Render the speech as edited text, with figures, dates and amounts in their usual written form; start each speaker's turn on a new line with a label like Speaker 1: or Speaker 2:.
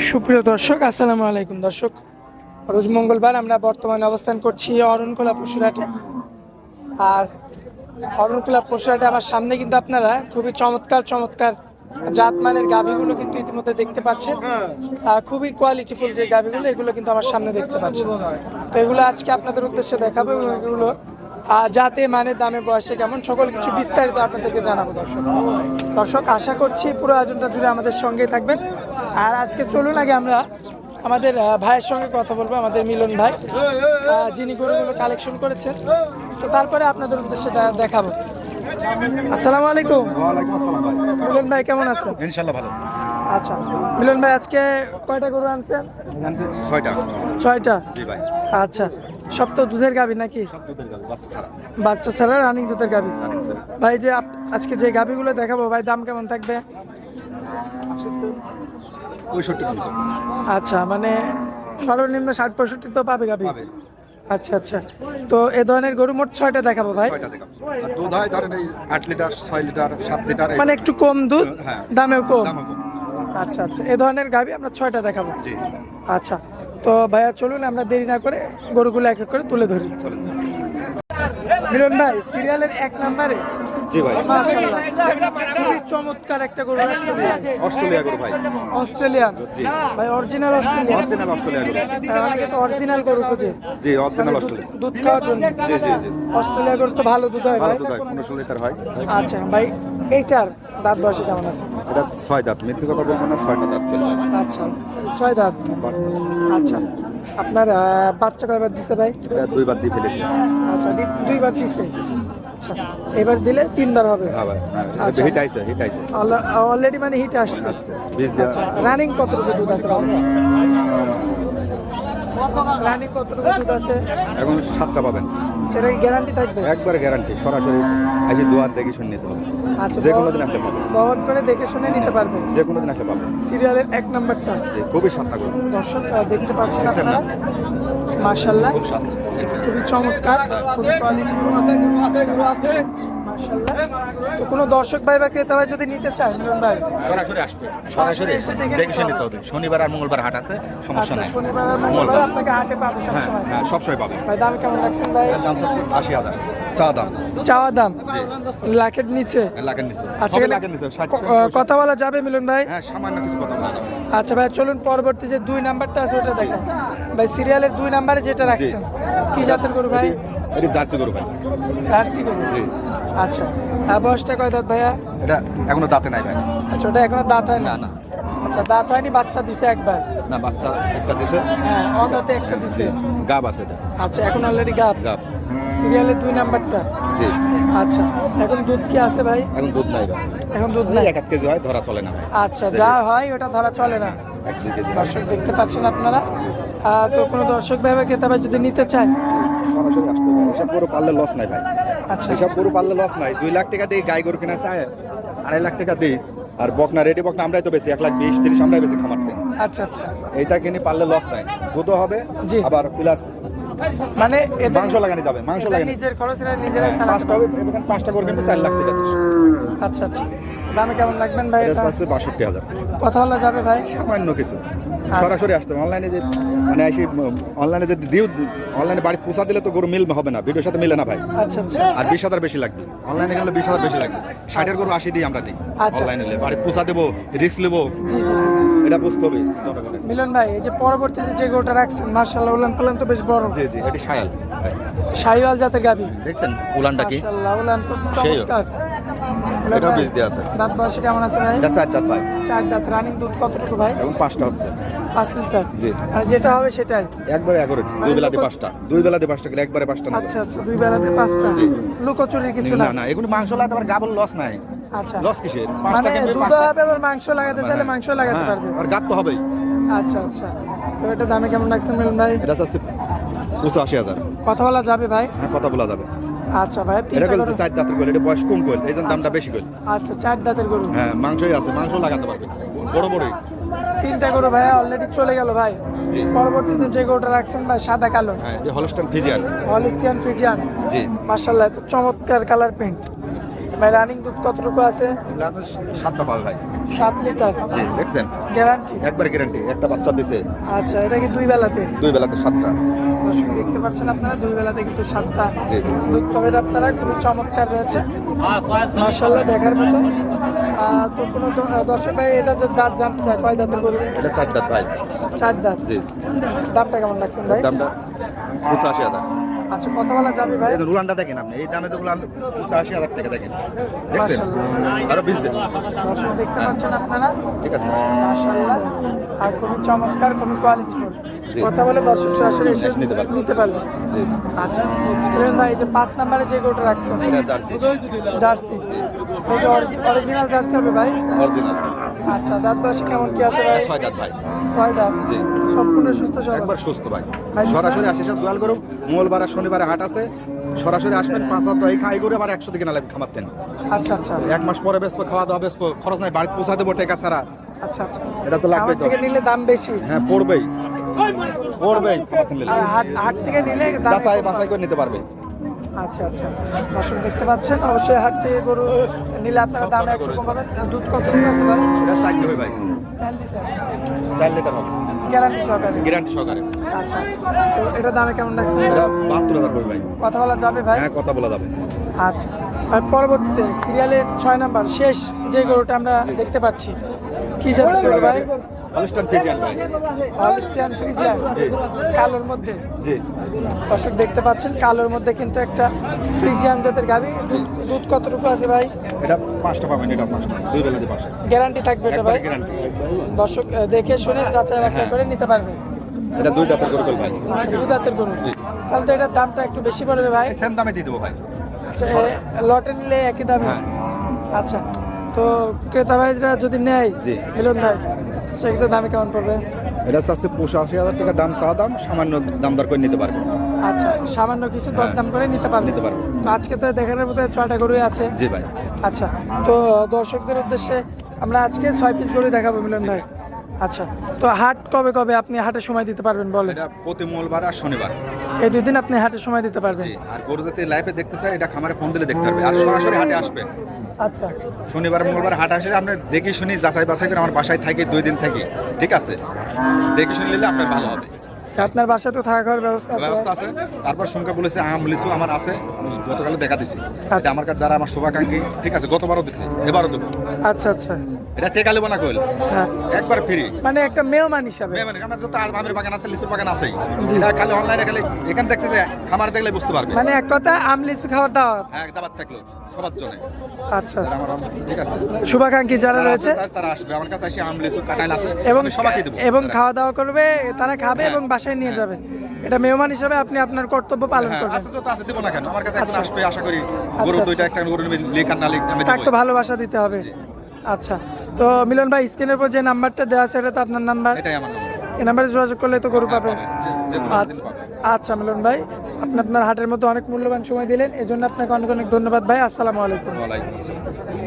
Speaker 1: সুপ্রিয় দর্শক, আসসালামু আলাইকুম। দর্শক, রোজ মঙ্গলবার আমরা বর্তমানে অবস্থান করছি অরণখোলা পশুরহাটে। আর অরণখোলা পশুরহাটে আমার সামনে কিন্তু আপনারা খুবই চমৎকার চমৎকার জাতমানের গাভীগুলো কিন্তু ইতিমধ্যে দেখতে পাচ্ছেন। খুবই কোয়ালিটিফুল যে গাভীগুলো, এগুলো কিন্তু আমার সামনে দেখতে পাচ্ছেন। তো এগুলো আজকে আপনাদের উদ্দেশ্যে দেখাবো এবং এগুলো যাতে মানে দামে বয়সে কেমন সকল কিছু বিস্তারিত আপনাদেরকে জানাবো। দর্শক আশা করছি পুরো আয়োজনটা জুড়ে আমাদের সঙ্গেই থাকবেন। আর আজকে চলুন আগে আমরা আমাদের ভাইয়ের সঙ্গে কথা বলবো, আমাদের মিলন ভাই, যিনি গরুগুলো কালেকশন করেছেন। তো তারপরে আপনাদের উদ্দেশ্যে দেখাবো। আসসালামু আলাইকুম।
Speaker 2: ওয়ালাইকুম আসসালাম ভাই।
Speaker 1: মিলন ভাই কেমন আছেন?
Speaker 2: ইনশাআল্লাহ ভালো।
Speaker 1: আচ্ছা মিলন ভাই, আজকে কয়টা গরু আনছেন?
Speaker 2: 6টা।
Speaker 1: 6টা?
Speaker 2: জি ভাই।
Speaker 1: আচ্ছা, সব তো দুধের গাভী নাকি?
Speaker 2: সব দুধের গাভী, বাচ্চা ছাড়া।
Speaker 1: বাচ্চা ছাড়া রানিং দুধের গাভী। ভাই যে আজকে যে গাভীগুলো দেখাবো ভাই, দাম কেমন থাকবে?
Speaker 2: 65 টাকা।
Speaker 1: আচ্ছা, মানে সর্বনিম্ন 60-65 তো পাবে গাভী?
Speaker 2: পাবে।
Speaker 1: আচ্ছা আচ্ছা, তো এ ধরনের গরু মোট 6টা দেখাবো ভাই।
Speaker 2: 6টা দেখাবো। আর দুধ হয় ধরেন এই 8 লিটার, 6 লিটার, 7 লিটার,
Speaker 1: মানে একটু কম দুধ,
Speaker 2: হ্যাঁ।
Speaker 1: দামেও কম।
Speaker 2: দামও কম।
Speaker 1: আচ্ছা আচ্ছা, এ ধরনের গাভী আমরা 6টা দেখাবো।
Speaker 2: জি।
Speaker 1: আচ্ছা, তো ভাইয়া চলুন আমরা দেরি না করে গরুগুলো এক এক করে তুলে ধরি।
Speaker 2: চলেন।
Speaker 1: মিলন ভাই, সিরিয়ালের 1 নম্বরে
Speaker 2: জি ভাই।
Speaker 1: মাশাআল্লাহ খুবই চমৎকার একটা গরু আছে ভাই।
Speaker 2: অস্ট্রেলিয়া গরু ভাই।
Speaker 1: অস্ট্রেলিয়ান?
Speaker 2: জি।
Speaker 1: ভাই অরিজিনাল অস্ট্রেলিয়ান?
Speaker 2: অরিজিনাল অস্ট্রেলিয়া গরু।
Speaker 1: অনেকে তো অরিজিনাল গরু খোঁজে।
Speaker 2: জি, অরিজিনাল অস্ট্রেলিয়া।
Speaker 1: দুধ খাওয়ার জন্য।
Speaker 2: জি জি জি।
Speaker 1: অস্ট্রেলিয়া গরু তো ভালো দুধ হয়
Speaker 2: ভালো
Speaker 1: ভাই।
Speaker 2: দুধ হয়, 15 লিটার হয়।
Speaker 1: আচ্ছা ভাই, এইটার দাঁত বয়সে কেমন আছে?
Speaker 2: এটা 6 দাঁত, মিথ্যে কথা বলবো না, 6টা দাঁত বলবো।
Speaker 1: আচ্ছা, 6 দাঁত। আচ্ছা, আপনার বাচ্চা কয়বার দিছে ভাই?
Speaker 2: এটা 2 বার দিয়ে ফেলেছি।
Speaker 1: আচ্ছা, 2বার দিছে। আচ্ছা, এবার দিলে 3বার হবে।
Speaker 2: হ্যাঁ ভাই।
Speaker 1: আচ্ছা।
Speaker 2: হিট আইছে, হিট আইছে।
Speaker 1: অলরেডি মানে হিট আসছে।
Speaker 2: আচ্ছা, 20 দিয়া।
Speaker 1: আচ্ছা, রানিং কতটুকু দুধ আছে? রানিং কতটুকু দুধ আছে?
Speaker 2: এখন 7টা পাবেন।
Speaker 1: সেটা কি গ্যারান্টি থাকবে?
Speaker 2: একবারে গ্যারান্টি, সরাসরি আজকে দুয়ার দেখে শুনে নিতে হবে।
Speaker 1: আচ্ছা,
Speaker 2: যে কোনো দিন আসতে পারবে।
Speaker 1: বহন করে দেখে শুনে নিতে পারবে।
Speaker 2: যে কোনো দিন আসতে পারবে।
Speaker 1: সিরিয়ালের 1 নাম্বারটা
Speaker 2: জি, খুবই সাতটা গরু।
Speaker 1: দর্শক দেখতে পাচ্ছেন
Speaker 2: দেখছেন না?
Speaker 1: আপনারা, মাশাআল্লাহ
Speaker 2: খুব সাত।
Speaker 1: খুবই চমৎকার, খুবই কোয়ালিটি মাশাআল্লাহ। তো কোনো দর্শক ভাই বা ক্রেতা ভাই যদি নিতে চায় মিলন ভাই,
Speaker 3: সরাসরি আসবে, সরাসরি
Speaker 1: এসে দেখে
Speaker 3: দেখে শুনে নিতে হবে। শনিবার আর মঙ্গলবার হাট আছে, সমস্যা
Speaker 1: আচ্ছা,
Speaker 3: নাই।
Speaker 1: শনিবার আর মঙ্গলবার আপনাকে হাটে পাবে
Speaker 2: হ্যাঁ
Speaker 1: সবসময়।
Speaker 2: হ্যাঁ, সবসময় পাবে।
Speaker 1: ভাই দাম কেমন লাগছেন ভাই?
Speaker 2: এর দাম হচ্ছে 80,000 চা দাম।
Speaker 1: চাওয়া দাম
Speaker 2: জি।
Speaker 1: লাখের নিচে?
Speaker 2: লাখের নিচে।
Speaker 1: আচ্ছা,
Speaker 2: সবই
Speaker 1: এখানে
Speaker 2: লাখের নিচে, 60
Speaker 1: কথা বলা যাবে মিলন ভাই?
Speaker 2: হ্যাঁ, সামান্য কিছু কথা বলা যাবে।
Speaker 1: আচ্ছা ভাই, চলুন পরবর্তী যে 2 নাম্বারটা আছে ওটা দেখেন ভাই। সিরিয়ালের 2 নাম্বারে যেটা রাখছেন, কি জাতের গরু ভাই?
Speaker 2: এটা জার্সি গরু ভাই।
Speaker 1: জার্সি গরু?
Speaker 2: জি।
Speaker 1: আচ্ছা, আর বয়সটা কয় দাঁত ভাইয়া?
Speaker 2: এটা এখনো দাঁতে নাই ভাই।
Speaker 1: আচ্ছা, ওটা এখনো দাঁত হয় না?
Speaker 2: না।
Speaker 1: আচ্ছা, দাঁত হয়নি, বাচ্চা দিছে একবার?
Speaker 2: না, বাচ্চা একটা দিছে।
Speaker 1: হ্যাঁ, অদাঁতে একটা দিছে।
Speaker 2: গাব আছে এটা।
Speaker 1: আচ্ছা, এখন অলরেডি গাব?
Speaker 2: গাব।
Speaker 1: সিরিয়ালের 2 নাম্বারটা?
Speaker 2: জি।
Speaker 1: আচ্ছা, এখন দুধ কি আছে ভাই?
Speaker 2: এখন দুধ নাই ভাই।
Speaker 1: এখন দুধ
Speaker 2: এই
Speaker 1: নাই?
Speaker 2: 1 কেজি হয়, ধরা চলে না ভাই।
Speaker 1: আচ্ছা, যা হয় ওটা ধরা চলে না।
Speaker 2: 1 কেজি।
Speaker 1: দর্শক দেখতে পাচ্ছেন আপনারা। তো কোনো দর্শক ভাই বা ক্রেতা ভাই যদি নিতে চায়,
Speaker 2: সরাসরি আসতে হবে। এসব গরু পারলে লস নাই ভাই।
Speaker 1: আচ্ছা
Speaker 2: এসব গরু পারলে লস নাই। 2 লাখ টাকা দিয়ে গাই গরু কিনা চায়, 2.5 লাখ টাকা দিই। আর বকনা রেডি বকনা আমরাই তো বেশি, 1,20,30 আমরাই বেশি খামারতে।
Speaker 1: আচ্ছা আচ্ছা,
Speaker 2: এইটা কিনে পারলে লস নাই, দুধও হবে।
Speaker 1: জি।
Speaker 2: আবার প্লাস
Speaker 1: মানে এদের
Speaker 2: মাংস লাগানি যাবে, মাংস
Speaker 1: এদের
Speaker 2: লাগানি।
Speaker 1: নিজের খরচ এরা নিজেরাই চালাতে
Speaker 2: 5টা হবে, এখানে 5টা করে কিন্তু 4 লাখ টাকা দিস।
Speaker 1: পারে। আচ্ছা আচ্ছা, দামে কেমন লাগবেন ভাই
Speaker 2: এটা
Speaker 1: এটা?
Speaker 2: হচ্ছে 62,000।
Speaker 1: কথা বলা যাবে ভাই?
Speaker 2: সামান্য কিছু। সরাসরি আসতে হবে। অনলাইনে যে মানে আসি, অনলাইনে যদি দিও, অনলাইনে বাড়ি পৌঁছা দিলে তো গরু মিল হবে না, ভিডিওর সাথে মিলে না ভাই।
Speaker 1: আচ্ছা আচ্ছা,
Speaker 2: আর 20,000 বেশি লাগবে। অনলাইনে গেলে 20,000 বেশি লাগবে। 60-এর গরু 80 দিই আমরা দিই।
Speaker 1: আচ্ছা।
Speaker 2: অনলাইনে নিলে বাড়ি পৌঁছা দেবো, রিস্ক নেবো,
Speaker 1: জি জি জি।
Speaker 2: এটা বুঝতে হবে জনগণের।
Speaker 1: মিলন ভাই, এই যে পরবর্তীতে যে গরুটা রাখছেন, মাশাআল্লাহ উলান পালান তো বেশ বড়।
Speaker 2: জি জি, এটি শায়াল ভাই।
Speaker 1: শাহিওয়াল জাতের গাভী?
Speaker 2: দেখছেন উলানটা কি?
Speaker 1: মাশাআল্লাহ, উলান তো চমৎকার।
Speaker 2: এটাও বীজ দেওয়া আছে।
Speaker 1: দাঁত বয়সে কেমন আছে ভাই?
Speaker 2: এটা 4 দাঁত ভাই।
Speaker 1: 4 দাঁত। রানিং দুধ কতটুকু ভাই?
Speaker 2: এবং 5টা হচ্ছে।
Speaker 1: 5 লিটার?
Speaker 2: জি।
Speaker 1: আর যেটা হবে সেটাই?
Speaker 2: একবারে 11, 2 বেলা দিয়ে 5টা, 2 বেলা দিয়ে 5টা করে একবারে 5টা না।
Speaker 1: আচ্ছা আচ্ছা, 2 বেলাতে 5টা?
Speaker 2: জি।
Speaker 1: লুকোচুরির কিছু
Speaker 2: না
Speaker 1: না?
Speaker 2: না, এগুলো মাংস লাগাতে আবার গাবল লস নাই।
Speaker 1: আচ্ছা,
Speaker 2: লস কিসের?
Speaker 1: মানে
Speaker 2: 5টা কিনবে,
Speaker 1: দুধ
Speaker 2: 5টা
Speaker 1: হবে, আবার মাংস লাগাতে চাইলে মাংস লাগাতে পারবে।
Speaker 2: আর গাব তো হবেই।
Speaker 1: আচ্ছা আচ্ছা, তো এটা দামে কেমন লাগছে মিলন ভাই?
Speaker 2: এটা হচ্ছে 85,000।
Speaker 1: কথা বলা যাবে ভাই?
Speaker 2: হ্যাঁ, কথা বলা যাবে।
Speaker 1: আচ্ছা ভাই,
Speaker 2: এটা
Speaker 1: 3টা
Speaker 2: গেল
Speaker 1: গরু?
Speaker 2: 4 দাঁতের গোল, এটা বয়স কম গোল, এই জন্য দামটা বেশি গোল।
Speaker 1: আচ্ছা, 4 দাঁতের গরু?
Speaker 2: হ্যাঁ, মাংসই আছে, মাংস লাগাতে পারবে বড় বড়ই।
Speaker 1: 3টা গরু ভাই অলরেডি চলে গেল ভাই।
Speaker 2: জি।
Speaker 1: পরবর্তীতে যে গরুটা রাখছেন ভাই সাদা কালো,
Speaker 2: হ্যাঁ, এই হলস্টাইন ফিজিয়ান।
Speaker 1: Holstein Friesian?
Speaker 2: জি।
Speaker 1: মাশাআল্লাহ, তো চমৎকার কালার প্রিন্ট। ভাই রানিং দুধ কতটুকু আছে?
Speaker 2: এগুলা তো 7টা পাবে ভাই।
Speaker 1: 7 লিটার
Speaker 2: জি দেখছেন
Speaker 1: গ্যারান্টি।
Speaker 2: একবার গ্যারান্টি, একটা বাচ্চা দিছে
Speaker 1: আচ্ছা, এটা কি 2 বেলাতে?
Speaker 2: 2 বেলাতে 7টা।
Speaker 1: দর্শক দেখতে পাচ্ছেন আপনারা 2 বেলাতে কিন্তু 7টা
Speaker 2: জি।
Speaker 1: দুধ পাবেন আপনারা, খুবই চমৎকার রয়েছে মাশাআল্লাহ দেখার মতো। তো কোনো দর্শক ভাই এটা যদি দাঁত জানতে চায় কয় দাঁতের গরু?
Speaker 2: এটা 4 দাঁত ভাই।
Speaker 1: 4 দাঁত।
Speaker 2: জি।
Speaker 1: দামটা কেমন লাগছেন ভাই?
Speaker 2: দামটা 85,000।
Speaker 1: আচ্ছা, কথা বলা যাবে ভাই?
Speaker 2: এই উলানটা দেখেন আপনি, এই দামে তো উলান 85,000 টাকা দেখেন, দেখছেন
Speaker 1: মাশাআল্লাহ।
Speaker 2: আরো 20 দেন।
Speaker 1: দর্শক দেখতে পাচ্ছেন আপনারা
Speaker 2: ঠিক আছে
Speaker 1: মাশাআল্লাহ, আর খুবই চমৎকার, খুবই কোয়ালিটিফুল।
Speaker 2: জি।
Speaker 1: কথা বলে দর্শক সরাসরি এসে
Speaker 2: নিতে পারবে।
Speaker 1: নিতে পারবে।
Speaker 2: জি।
Speaker 1: আচ্ছা বলুন ভাই, এই যে 5 নম্বরে যে গরুটা রাখছেন
Speaker 2: এটা জার্সি
Speaker 1: জার্সি, এটা অরিজিনাল জার্সি হবে ভাই?
Speaker 2: অরিজিনাল।
Speaker 1: আচ্ছা, দাঁত বয়সে কেমন কি আছে ভাই?
Speaker 2: 6 দাঁত ভাই।
Speaker 1: 6 দাঁত।
Speaker 2: জি।
Speaker 1: সম্পূর্ণ সুস্থ সবল?
Speaker 2: একবার সুস্থ ভাই।
Speaker 1: ভাই,
Speaker 2: সরাসরি আসে সব দোয়াল করুন, মঙ্গলবার আর শনিবারে হাট আছে, সরাসরি আসবেন। 5 হাত দই খাই করে আবার 100 দিকে নালে খামাতেন।
Speaker 1: আচ্ছা আচ্ছা
Speaker 2: 1 মাস পরে বেসবো, খাওয়া দাওয়া বেসবো, খরচ নাই, বাড়িতে পৌঁছা দেবো টাকা ছাড়া।
Speaker 1: আচ্ছা আচ্ছা,
Speaker 2: এটা তো লাগবেই
Speaker 1: আমার
Speaker 2: তো।
Speaker 1: থেকে নিলে দাম বেশি,
Speaker 2: হ্যাঁ পড়বেই পড়বেই, খামাতেন নিলে
Speaker 1: আর হাট থেকে নিলে দাম
Speaker 2: যাচাই
Speaker 1: কম।
Speaker 2: বাছাই করে নিতে পারবে।
Speaker 1: আচ্ছা আচ্ছা, দর্শক দেখতে পাচ্ছেন, অবশ্যই হাট থেকে গরু নিলে আপনারা দাম একটু কম পাবেন। দুধ কত আছে ভাই?
Speaker 2: এটা 4 হয় ভাই, 4 লিটার হবে,
Speaker 1: গ্যারান্টি সহকারে?
Speaker 2: গ্যারান্টি সহকারে।
Speaker 1: আচ্ছা, তো এটা দামে কেমন লাগছে?
Speaker 2: এটা 72,000 করে ভাই।
Speaker 1: কথা বলা যাবে ভাই?
Speaker 2: হ্যাঁ কথা বলা যাবে।
Speaker 1: আচ্ছা, আর পরবর্তীতে সিরিয়ালের 6 নাম্বার শেষ যে গরুটা আমরা দেখতে পাচ্ছি, কি জাতের গরু ভাই?
Speaker 2: হলস্টাইন ফ্রিজিয়ান ভাই।
Speaker 1: হলস্টিয়ান ফ্রিজিয়ান,
Speaker 2: জি।
Speaker 1: কালোর মধ্যে।
Speaker 2: জি।
Speaker 1: দর্শক দেখতে পাচ্ছেন কালোর মধ্যে কিন্তু একটা ফ্রিজিয়ান জাতের গাভী। দুধ কতটুকু আছে ভাই?
Speaker 2: এটা 5টা পাবেন, এটা 5টা, 2 বেলা দিয়ে 5টা।
Speaker 1: গ্যারান্টি থাকবে এটা ভাই?
Speaker 2: গ্যারান্টি।
Speaker 1: দর্শক দেখে শুনে যাচাই বাছাই করে নিতে পারবে।
Speaker 2: এটা 2 দাঁতের গরু ভাই।
Speaker 1: আচ্ছা, 2 দাঁতের গরু।
Speaker 2: জি।
Speaker 1: তাহলে তো এটার দামটা একটু বেশি পড়বে ভাই?
Speaker 2: সেম দামে দিয়ে দেবো ভাই।
Speaker 1: আচ্ছা, লটে নিলে একই দামে?
Speaker 2: হ্যাঁ।
Speaker 1: আচ্ছা, তো ক্রেতা ভাইরা যদি নেয়
Speaker 2: জি।
Speaker 1: মিলন ভাই, সেক্ষেত্রে দামে কেমন পড়বে?
Speaker 2: এটা চাচ্ছে 85,000 টাকা দাম, চা দাম, সামান্য দাম দর করে নিতে পারবে।
Speaker 1: আচ্ছা, সামান্য কিছু দরদাম করে নিতে পারবে?
Speaker 2: নিতে পারবে।
Speaker 1: তো আজকে তো দেখানোর মতো 6টা গরুই আছে।
Speaker 2: জি ভাই।
Speaker 1: আচ্ছা, তো দর্শকদের উদ্দেশ্যে আমরা আজকে 6 পিস গরু দেখাবো মিলন ভাই। আচ্ছা, তো হাট কবে কবে আপনি হাটে সময় দিতে পারবেন বলেন?
Speaker 2: এটা প্রতি মঙ্গলবার আর শনিবার।
Speaker 1: এই 2 দিন আপনি হাটে সময় দিতে পারবেন?
Speaker 2: জি। আর গরু যদি লাইভে দেখতে চাই, এটা খামারে ফোন দিলে দেখতে পারবে, আর সরাসরি হাটে আসবে।
Speaker 1: আচ্ছা
Speaker 2: শনিবার মঙ্গলবার হাট আসলে আপনি দেখি শুনি যাচাই বাছাই করে আমার বাসায় থাকি 2 দিন থাকি, ঠিক আছে, দেখি শুনে নিলে আপনার ভালো হবে।
Speaker 1: আচ্ছা, আপনার বাসায় তো থাকা খাওয়ার ব্যবস্থা আছে?
Speaker 2: ব্যবস্থা আছে। তারপর সঙ্গে বলেছে আম লিচু আমার আছে, আমি গতকালে দেখা দিছি। এটা আমার কাছে যারা আমার শুভাকাঙ্ক্ষী, ঠিক আছে, গতবারও দিছি, এবারও দেবো।
Speaker 1: আচ্ছা আচ্ছা,
Speaker 2: এটা টেকা লেবো না কইল,
Speaker 1: হ্যাঁ,
Speaker 2: একবার ফ্রি।
Speaker 1: মানে একটা মেহমান হিসাবে।
Speaker 2: মানে আমার যত আমের বাগান আছে, লিচুর বাগান আছেই,
Speaker 1: জি।
Speaker 2: এটা খালি অনলাইনে খালি এখানে দেখতে যায়, খামার দেখলে বুঝতে পারবে।
Speaker 1: মানে এক কথা আম লিচু খাওয়ার দাওয়াত।
Speaker 2: হ্যাঁ, দাবাত থাকলো সবার জন্য,
Speaker 1: আচ্ছা,
Speaker 2: যারা আমার ঠিক আছে,
Speaker 1: শুভাকাঙ্ক্ষী যারা
Speaker 2: যারা
Speaker 1: রয়েছে
Speaker 2: আছে, তারা আসবে আমার কাছে, এসে আম লিচু কাঁঠাল আছে
Speaker 1: এবং
Speaker 2: আমি সবাইকে দেবো।
Speaker 1: এবং খাওয়া দাওয়া করবে, তারা খাবে
Speaker 2: হ্যাঁ,
Speaker 1: এবং বাসায় নিয়ে
Speaker 2: হ্যাঁ।
Speaker 1: যাবে। এটা মেহমান হিসাবে আপনি আপনার কর্তব্য পালন
Speaker 2: হ্যাঁ,
Speaker 1: করবেন।
Speaker 2: আছে যত আছে দেবো না কেন, আমার কাছে একজন
Speaker 1: আচ্ছা।
Speaker 2: আসবে, আশা করি গরু
Speaker 1: আচ্ছা,
Speaker 2: দুইটা, একটা গরু লিক আর না লিক আমি
Speaker 1: তাকে তো
Speaker 2: দেবো।
Speaker 1: ভালোবাসা দিতে হবে। আচ্ছা, তো মিলন ভাই স্ক্রিনের উপর যে নাম্বারটা দেওয়া আছে এটা তো আপনার নাম্বার,
Speaker 2: এটাই আমার নাম্বার।
Speaker 1: এই নাম্বারে যোগাযোগ করলে তো গরু পাবেন।
Speaker 2: যে কোনো দিন
Speaker 1: আচ্ছা
Speaker 2: পাবেন।
Speaker 1: আচ্ছা মিলন ভাই, আপনি আপনার হাটের মধ্যে অনেক মূল্যবান সময় দিলেন, এজন্য আপনাকে অনেক অনেক ধন্যবাদ ভাই। আসসালামু আলাইকুম।
Speaker 2: ওয়ালাইকুম আসসালাম।